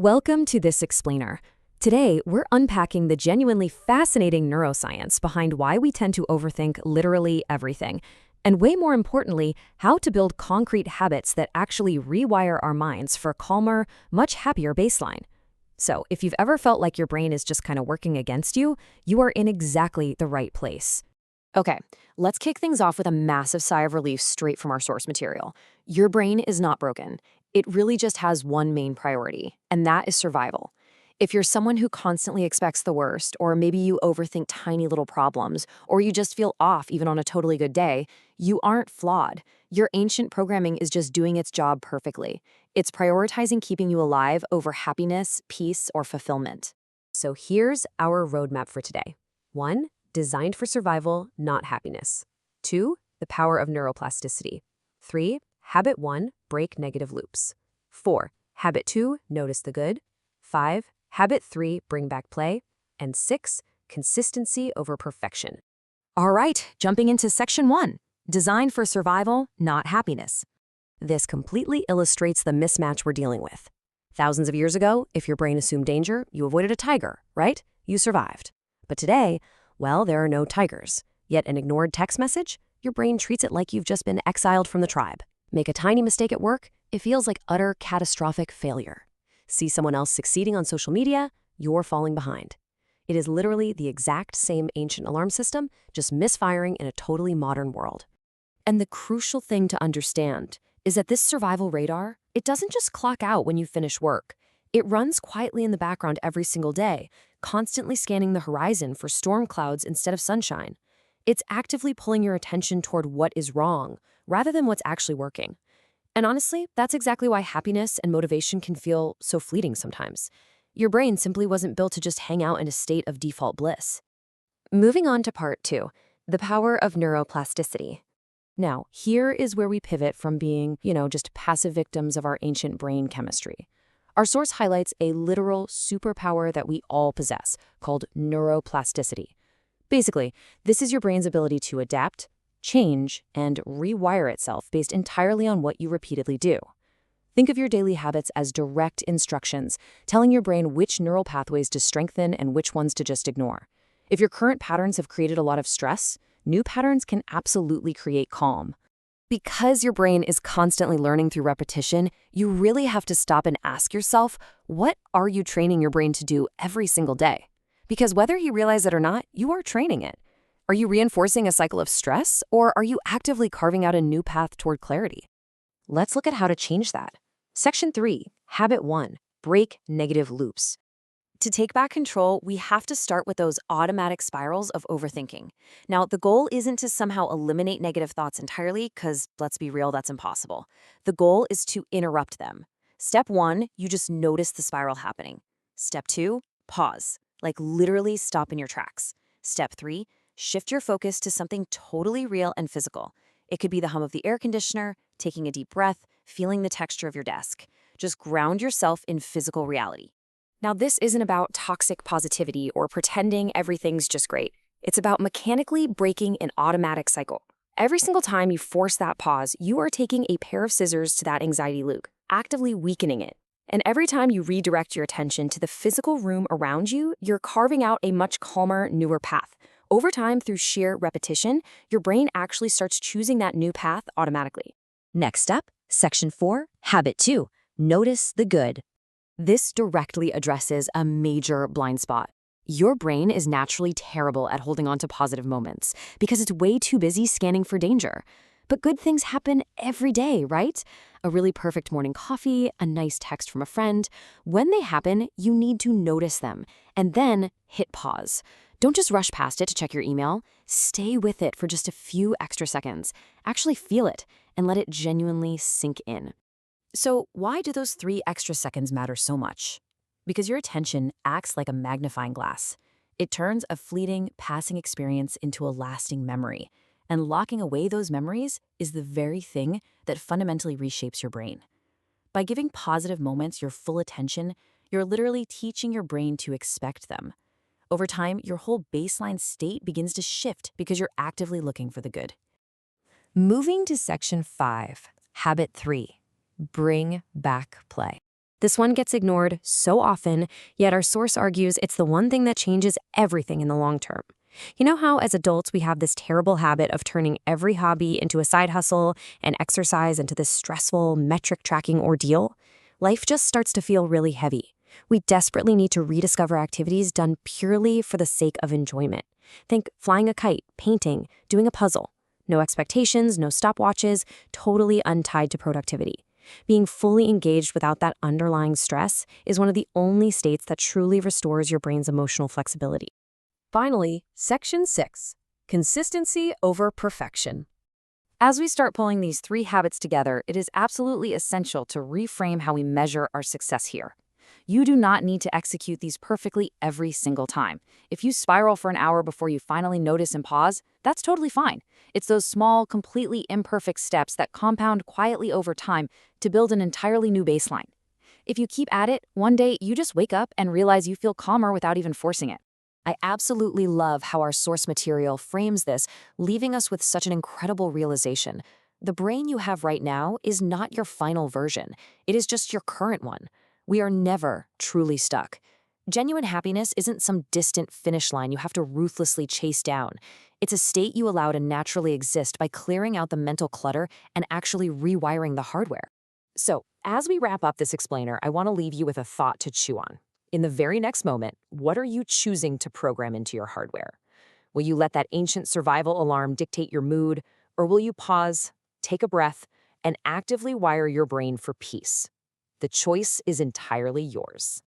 Welcome to This Explainer. Today, we're unpacking the genuinely fascinating neuroscience behind why we tend to overthink literally everything, and way more importantly, how to build concrete habits that actually rewire our minds for a calmer, much happier baseline. So, if you've ever felt like your brain is just kind of working against you, you are in exactly the right place. Okay, let's kick things off with a massive sigh of relief straight from our source material. Your brain is not broken. It really just has one main priority, and that is survival. If you're someone who constantly expects the worst, or maybe you overthink tiny little problems, or you just feel off even on a totally good day, you aren't flawed. Your ancient programming is just doing its job perfectly. It's prioritizing keeping you alive over happiness, peace, or fulfillment. So here's our roadmap for today. 1. Designed for survival, not happiness. 2. The power of neuroplasticity. 3. Habit 1, break negative loops. 4. Habit 2, notice the good. 5. Habit 3, bring back play. And 6. Consistency over perfection. All right, jumping into section 1, designed for survival, not happiness. This completely illustrates the mismatch we're dealing with. Thousands of years ago, if your brain assumed danger, you avoided a tiger, right? You survived. But today, well, there are no tigers. Yet an ignored text message? Your brain treats it like you've just been exiled from the tribe. Make a tiny mistake at work? It feels like utter catastrophic failure. See someone else succeeding on social media? You're falling behind. It is literally the exact same ancient alarm system, just misfiring in a totally modern world. And the crucial thing to understand is that this survival radar, it doesn't just clock out when you finish work. It runs quietly in the background every single day, constantly scanning the horizon for storm clouds instead of sunshine. It's actively pulling your attention toward what is wrong, rather than what's actually working. And honestly, that's exactly why happiness and motivation can feel so fleeting sometimes. Your brain simply wasn't built to just hang out in a state of default bliss. Moving on to part 2, the power of neuroplasticity. Now, here is where we pivot from being, just passive victims of our ancient brain chemistry. Our source highlights a literal superpower that we all possess, called neuroplasticity. Basically, this is your brain's ability to adapt, change, and rewire itself based entirely on what you repeatedly do. Think of your daily habits as direct instructions, telling your brain which neural pathways to strengthen and which ones to just ignore. If your current patterns have created a lot of stress, new patterns can absolutely create calm. Because your brain is constantly learning through repetition, you really have to stop and ask yourself, what are you training your brain to do every single day? Because whether you realize it or not, you are training it. Are you reinforcing a cycle of stress, or are you actively carving out a new path toward clarity? Let's look at how to change that. Section 3, Habit 1, break negative loops. To take back control, we have to start with those automatic spirals of overthinking. Now, the goal isn't to somehow eliminate negative thoughts entirely, because let's be real, that's impossible. The goal is to interrupt them. Step 1, you just notice the spiral happening. Step 2, pause, like literally stop in your tracks. Step 3, shift your focus to something totally real and physical. It could be the hum of the air conditioner, taking a deep breath, feeling the texture of your desk. Just ground yourself in physical reality. Now, this isn't about toxic positivity or pretending everything's just great. It's about mechanically breaking an automatic cycle. Every single time you force that pause, you are taking a pair of scissors to that anxiety loop, actively weakening it. And every time you redirect your attention to the physical room around you, you're carving out a much calmer, newer path. Over time, through sheer repetition, your brain actually starts choosing that new path automatically. Next up, Section 4, Habit 2, notice the good. This directly addresses a major blind spot. Your brain is naturally terrible at holding on to positive moments because it's way too busy scanning for danger. But good things happen every day, right? A really perfect morning coffee, a nice text from a friend. When they happen, you need to notice them and then hit pause. Don't just rush past it to check your email. Stay with it for just a few extra seconds. Actually feel it and let it genuinely sink in. So why do those 3 extra seconds matter so much? Because your attention acts like a magnifying glass. It turns a fleeting, passing experience into a lasting memory. And locking away those memories is the very thing that fundamentally reshapes your brain. By giving positive moments your full attention, you're literally teaching your brain to expect them. Over time, your whole baseline state begins to shift because you're actively looking for the good. Moving to Section 5, Habit 3. Bring back play. This one gets ignored so often, yet our source argues it's the one thing that changes everything in the long term. You know how as adults we have this terrible habit of turning every hobby into a side hustle and exercise into this stressful metric tracking ordeal? Life just starts to feel really heavy. We desperately need to rediscover activities done purely for the sake of enjoyment. Think flying a kite, painting, doing a puzzle. No expectations, no stopwatches, totally untied to productivity. Being fully engaged without that underlying stress is one of the only states that truly restores your brain's emotional flexibility. Finally, Section 6, Consistency over Perfection. As we start pulling these three habits together, it is absolutely essential to reframe how we measure our success here. You do not need to execute these perfectly every single time. If you spiral for an hour before you finally notice and pause, that's totally fine. It's those small, completely imperfect steps that compound quietly over time to build an entirely new baseline. If you keep at it, one day you just wake up and realize you feel calmer without even forcing it. I absolutely love how our source material frames this, leaving us with such an incredible realization. The brain you have right now is not your final version. It is just your current one. We are never truly stuck. Genuine happiness isn't some distant finish line you have to ruthlessly chase down. It's a state you allow to naturally exist by clearing out the mental clutter and actually rewiring the hardware. So, as we wrap up this explainer, I want to leave you with a thought to chew on. In the very next moment, what are you choosing to program into your hardware? Will you let that ancient survival alarm dictate your mood, or will you pause, take a breath, and actively wire your brain for peace? The choice is entirely yours.